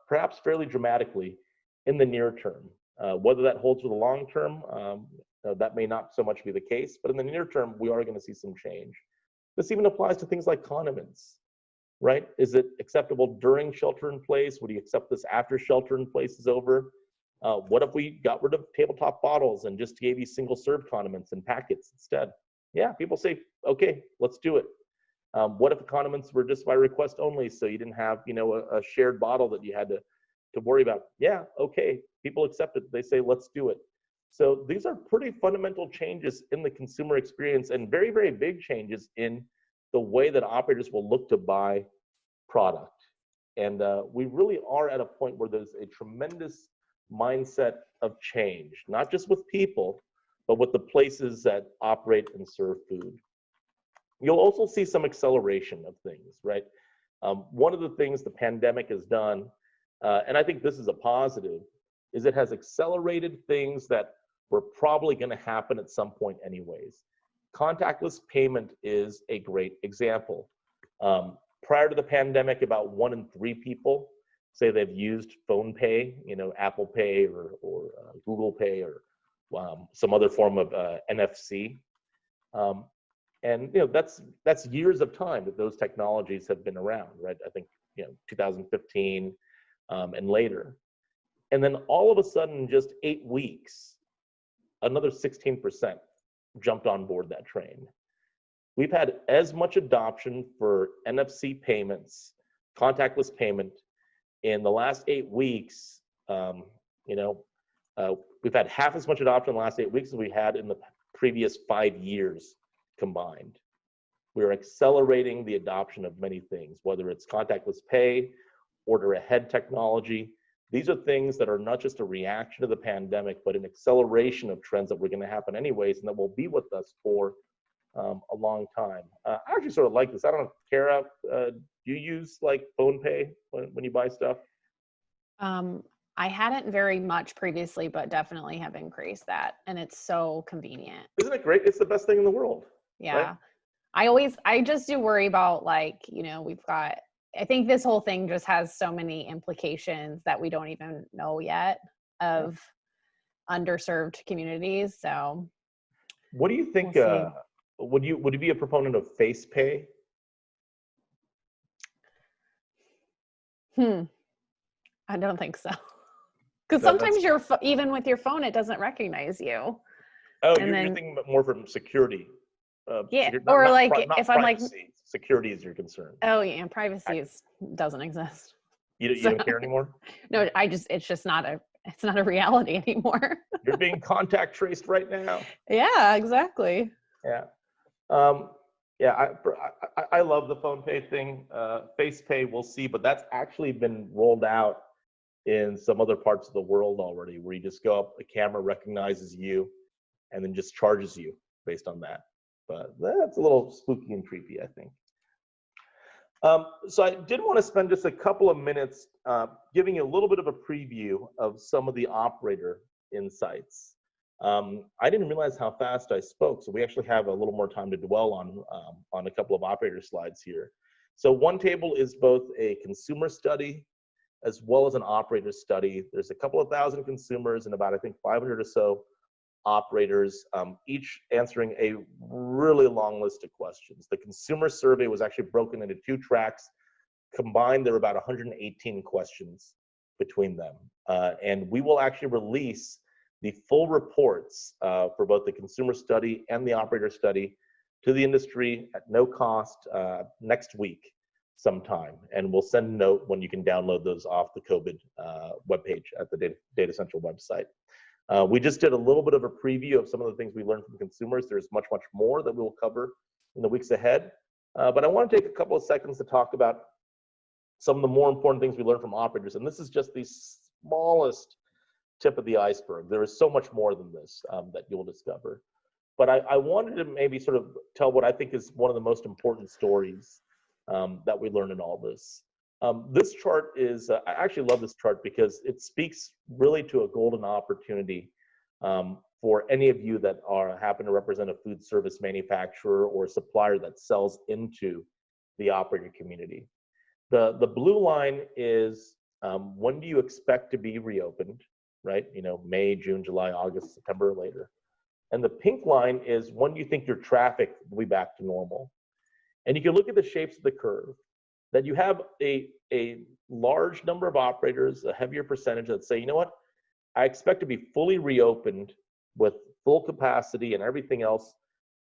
perhaps fairly dramatically in the near term. Whether that holds for the long term, that may not so much be the case, but in the near term, we are going to see some change. This even applies to things like condiments, right? Is it acceptable during shelter in place? Would you accept this after shelter in place is over? What if we got rid of tabletop bottles and just gave you single serve condiments in packets instead? Yeah, people say, okay, let's do it. What if the condiments were just by request only, so you didn't have, you know, a shared bottle that you had to worry about? Yeah, okay, people accept it. They say, let's do it. So these are pretty fundamental changes in the consumer experience and very, very big changes in the way that operators will look to buy product. And we really are at a point where there's a tremendous mindset of change, not just with people, but with the places that operate and serve food. You'll also see some acceleration of things, right? One of the things the pandemic has done, and I think this is a positive, is it has accelerated things that were probably going to happen at some point anyways. Contactless payment is a great example. Prior to the pandemic, about 1 in 3 people say they've used phone pay, you know, Apple Pay or Google Pay or some other form of NFC. And you know, that's years of time that those technologies have been around, right? I think, you know, 2015 and later. And then all of a sudden, in just 8 weeks, another 16% jumped on board that train. We've had as much adoption for NFC payments, contactless payment, in the last 8 weeks. You know, we've had half as much adoption in the last 8 weeks as we had in the previous 5 years combined. We're accelerating the adoption of many things, whether it's contactless pay, order ahead technology. These are things that are not just a reaction to the pandemic, but an acceleration of trends that were going to happen anyways, and that will be with us for a long time. I actually sort of like this. I don't know, Kara, do you use like phone pay when you buy stuff? I hadn't very much previously, but definitely have increased that. And it's so convenient. Isn't it great? It's the best thing in the world. Yeah. Right? I just do worry about, like, you know, I think this whole thing just has so many implications that we don't even know yet of underserved communities. So What do you think? We'll Would you be a proponent of face pay? I don't think so. Because No, sometimes even with your phone, it doesn't recognize you. Oh, And you're then, thinking more from security. yeah, Not, or not like not if I'm like, privacy, security is your concern. oh yeah, privacy doesn't exist. You So, don't care anymore? no, it's just not a reality anymore. You're being contact traced right now. Yeah, exactly. Yeah. Yeah, I love the phone pay thing. Face pay, we'll see, but that's actually been rolled out in some other parts of the world already, where you just go up, the camera recognizes you, and then just charges you based on that. But that's a little spooky and creepy, I think. So I did want to spend just a couple of minutes giving you a little bit of a preview of some of the operator insights. I didn't realize how fast I spoke, so we actually have a little more time to dwell on a couple of operator slides here. So one table is both a consumer study as well as an operator study. There's a couple of thousand consumers and about, I think, 500 or so operators, each answering a really long list of questions. The consumer survey was actually broken into 2 tracks. Combined, there were about 118 questions between them. And we will actually release the full reports for both the consumer study and the operator study to the industry at no cost next week sometime. And we'll send a note when you can download those off the COVID webpage at the Datassential website. We just did a little bit of a preview of some of the things we learned from consumers. There's much, much more that we will cover in the weeks ahead. But I want to take a couple of seconds to talk about some of the more important things we learned from operators. And this is just the smallest tip of the iceberg. There is so much more than this that you'll discover. But I wanted to maybe sort of tell what I think is one of the most important stories that we learned in all this. This chart is, I actually love this chart because it speaks really to a golden opportunity for any of you that happen to represent a food service manufacturer or supplier that sells into the operator community. The blue line is when do you expect to be reopened, right? You know, May, June, July, August, September, or later. And the pink line is when do you think your traffic will be back to normal. And you can look at the shapes of the curve, that you have a large number of operators, a heavier percentage that say, you know what, I expect to be fully reopened with full capacity and everything else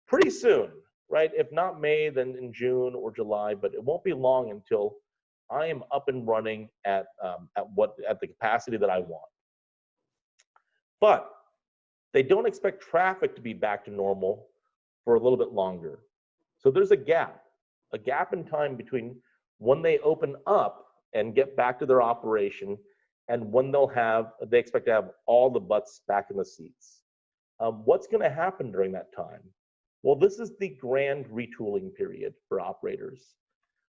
pretty soon, right? If not May, then in June or July, but it won't be long until I am up and running at the capacity that I want. But they don't expect traffic to be back to normal for a little bit longer. So there's a gap in time between when they open up and get back to their operation and when they expect to have all the butts back in the seats. What's going to happen during that time? Well, this is the grand retooling period for operators.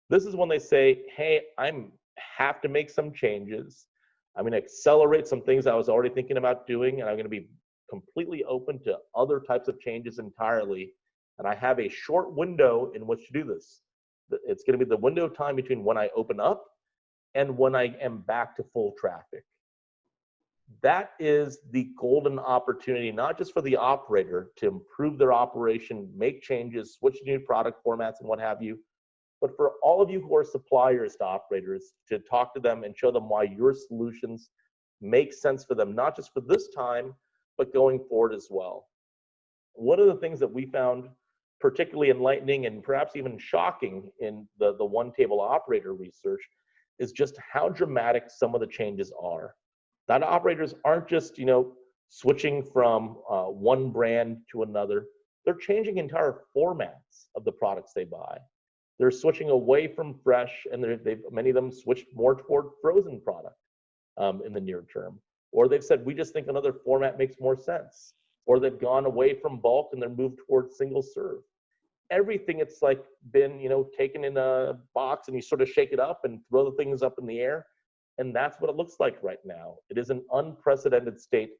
This is when they say, hey, I have to make some changes. I'm going to accelerate some things I was already thinking about doing, and I'm going to be completely open to other types of changes entirely. And I have a short window in which to do this. It's going to be the window of time between when I open up and when I am back to full traffic. That is the golden opportunity, not just for the operator to improve their operation, make changes, switch to new product formats and what have you, but for all of you who are suppliers to operators to talk to them and show them why your solutions make sense for them, not just for this time, but going forward as well. One of the things that we found particularly enlightening and perhaps even shocking in the one table operator research is just how dramatic some of the changes are. That operators aren't just, switching from one brand to another. They're changing entire formats of the products they buy. They're switching away from fresh, and many of them switched more toward frozen product in the near term. Or they've said, we just think another format makes more sense. Or they've gone away from bulk and they're moved towards single serve. Everything, it's like been, taken in a box and you sort of shake it up and throw the things up in the air. And that's what it looks like right now. It is an unprecedented state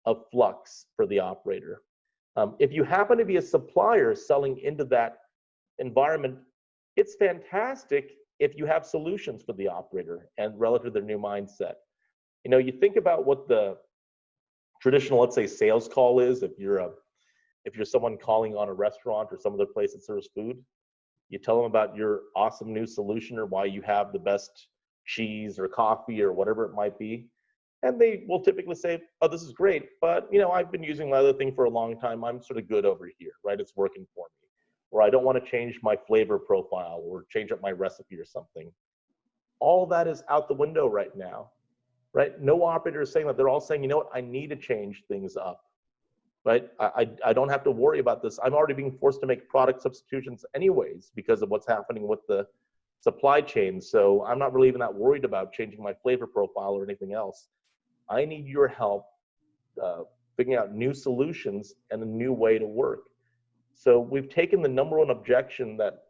of flux for the operator. If you happen to be a supplier selling into that environment, it's fantastic if you have solutions for the operator and relative to their new mindset. You think about what the traditional, let's say, sales call is. If you're if you're someone calling on a restaurant or some other place that serves food, you tell them about your awesome new solution or why you have the best cheese or coffee or whatever it might be. And they will typically say, oh, this is great, but I've been using my other thing for a long time. I'm sort of good over here, right? It's working for me. Or I don't want to change my flavor profile or change up my recipe or something. All that is out the window right now, right? No operator is saying that. They're all saying, you know what, I need to change things up, right? I don't have to worry about this. I'm already being forced to make product substitutions anyways because of what's happening with the supply chain. So I'm not really even that worried about changing my flavor profile or anything else. I need your help figuring out new solutions and a new way to work. So we've taken the number one objection that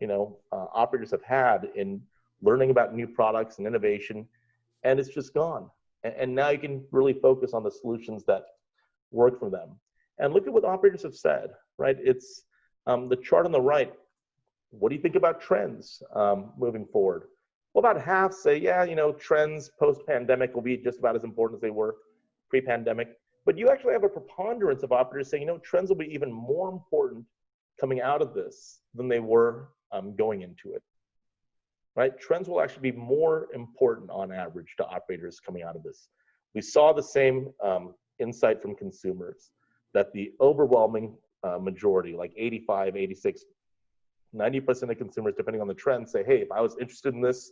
operators have had in learning about new products and innovation, and it's just gone. And now you can really focus on the solutions that work for them. And look at what operators have said, right? It's the chart on the right. What do you think about trends moving forward? Well, about half say, yeah, trends post-pandemic will be just about as important as they were pre-pandemic. But you actually have a preponderance of operators saying, trends will be even more important coming out of this than they were going into it, right? Trends will actually be more important on average to operators coming out of this. We saw the same insight from consumers that the overwhelming majority, like 85, 86, 90% of consumers, depending on the trend, say, hey, if I was interested in this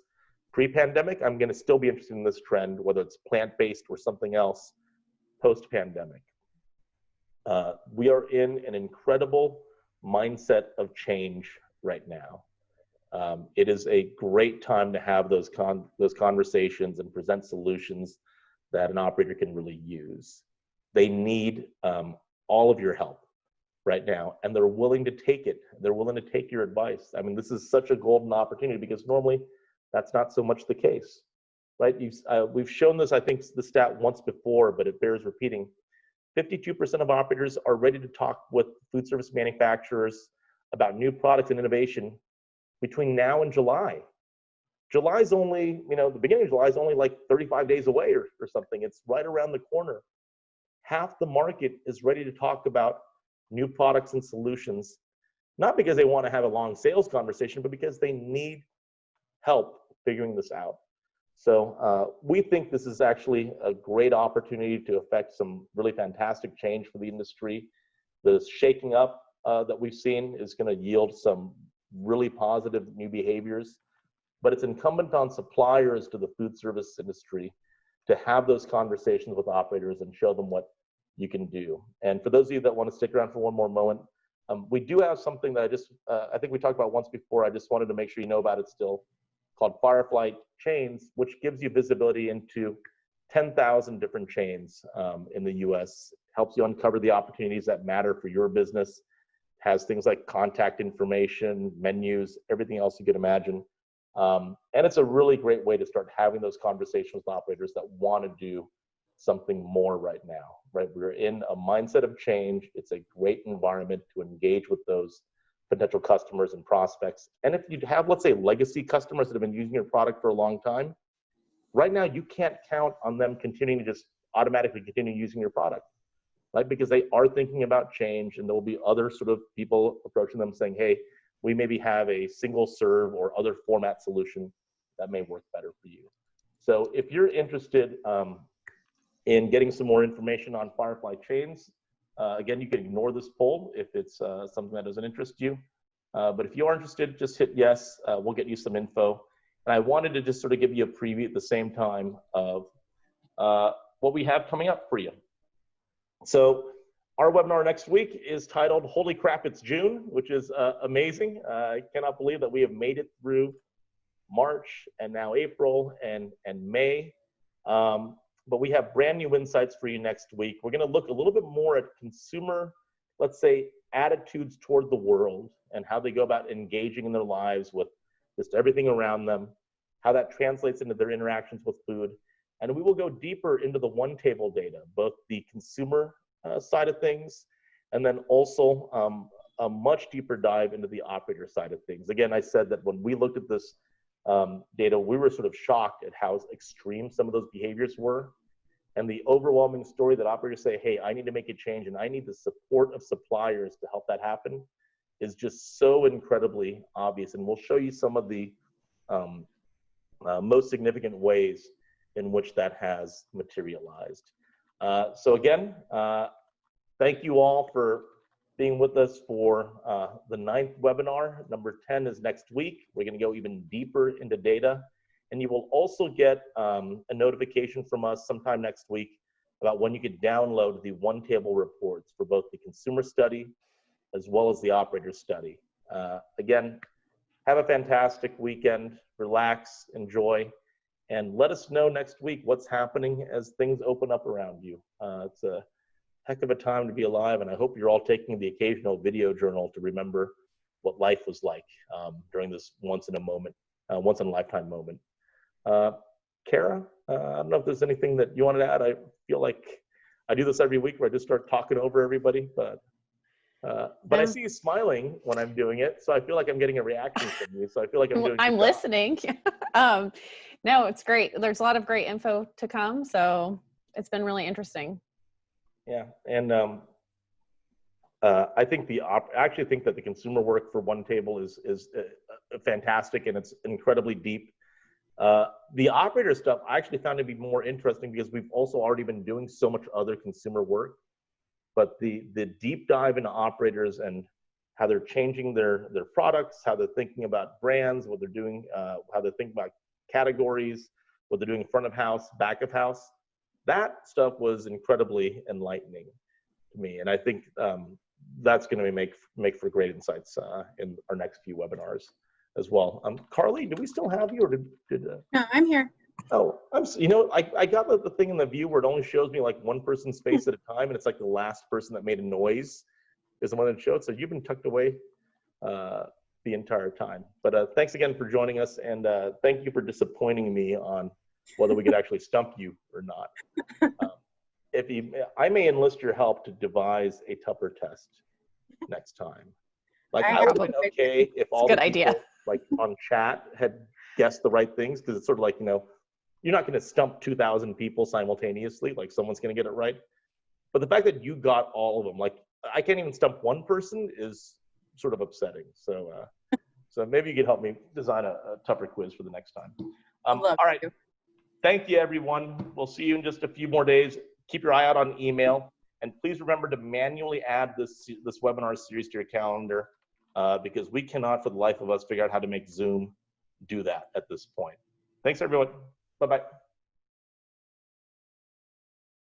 pre-pandemic, I'm going to still be interested in this trend, whether it's plant-based or something else post-pandemic. We are in an incredible mindset of change right now. It is a great time to have those conversations and present solutions that an operator can really use. They need all of your help right now, and they're willing to take it. They're willing to take your advice. I mean, this is such a golden opportunity because normally that's not so much the case, right? We've shown this, I think, the stat once before, but it bears repeating. 52% of operators are ready to talk with food service manufacturers about new products and innovation between now and July. July's only, the beginning of July is only like 35 days away or something. It's right around the corner. Half the market is ready to talk about new products and solutions, not because they want to have a long sales conversation, but because they need help figuring this out. So we think this is actually a great opportunity to affect some really fantastic change for the industry. The shaking up that we've seen is going to yield some really positive new behaviors, but it's incumbent on suppliers to the food service industry to have those conversations with operators and show them what you can do. And for those of you that want to stick around for one more moment, we do have something that I think we talked about once before. I just wanted to make sure you know about it still, called Firefly CHAINS, which gives you visibility into 10,000 different chains in the US, helps you uncover the opportunities that matter for your business, has things like contact information, menus, everything else you could imagine. And it's a really great way to start having those conversations with operators that want to do something more right now, right? We're in a mindset of change. It's a great environment to engage with those potential customers and prospects. And if you have, let's say, legacy customers that have been using your product for a long time, right now you can't count on them continuing to just automatically continue using your product, right? Because they are thinking about change, and there will be other sort of people approaching them saying, hey, we maybe have a single serve or other format solution that may work better for you. So if you're interested in getting some more information on Firefly CHAINS, again, you can ignore this poll if it's something that doesn't interest you. But if you are interested, just hit yes. We'll get you some info. And I wanted to just sort of give you a preview at the same time of what we have coming up for you. So our webinar next week is titled Holy Crap, It's June, which is amazing. I cannot believe that we have made it through March and now April and May. But we have brand new insights for you next week. We're going to look a little bit more at consumer, let's say, attitudes toward the world and how they go about engaging in their lives with just everything around them, how that translates into their interactions with food. And we will go deeper into the one table data, both the consumer side of things, and then also a much deeper dive into the operator side of things. Again, I said that when we looked at this data, we were sort of shocked at how extreme some of those behaviors were. and the overwhelming story that operators say, hey, I need to make a change and I need the support of suppliers to help that happen, is just so incredibly obvious. And we'll show you some of the most significant ways in which that has materialized. So again, thank you all for being with us for the 9th webinar. Number 10 is next week. We're going to go even deeper into data. And you will also get a notification from us sometime next week about when you can download the one table reports for both the consumer study as well as the operator study. Again, have a fantastic weekend, relax, enjoy, and let us know next week what's happening as things open up around you. It's a heck of a time to be alive, and I hope you're all taking the occasional video journal to remember what life was like during this once in a lifetime moment. Kara, I don't know if there's anything that you wanted to add. I feel like I do this every week where I just start talking over everybody, but I see you smiling when I'm doing it, so I feel like I'm getting a reaction from you. So I feel like I'm listening. No, it's great. There's a lot of great info to come, so it's been really interesting. Yeah, and I actually think that the consumer work for one table is fantastic, and it's incredibly deep. The operator stuff I actually found to be more interesting because we've also already been doing so much other consumer work. But the deep dive into operators and how they're changing their products, how they're thinking about brands, what they're doing, how they're thinking about categories, what they're doing front of house, back of house, that stuff was incredibly enlightening to me. And I think that's going to make for great insights in our next few webinars as well. Carly, do we still have you, or did No, I'm here. Oh, I got the thing in the view where it only shows me like one person's face at a time, and it's like the last person that made a noise is the one that showed. So you've been tucked away the entire time. But thanks again for joining us, and thank you for disappointing me on whether we could actually stump you or not. I may enlist your help to devise a tougher test next time. Like I would have been okay if all the people like on chat had guessed the right things, because it's sort of like, you're not going to stump 2,000 people simultaneously. Like someone's going to get it right. But the fact that you got all of them, like I can't even stump one person, is sort of upsetting. So, so maybe you could help me design a tougher quiz for the next time. All right. Thank you, everyone. We'll see you in just a few more days. Keep your eye out on email, and please remember to manually add this webinar series to your calendar, because we cannot, for the life of us, figure out how to make Zoom do that at this point. Thanks, everyone. Bye-bye.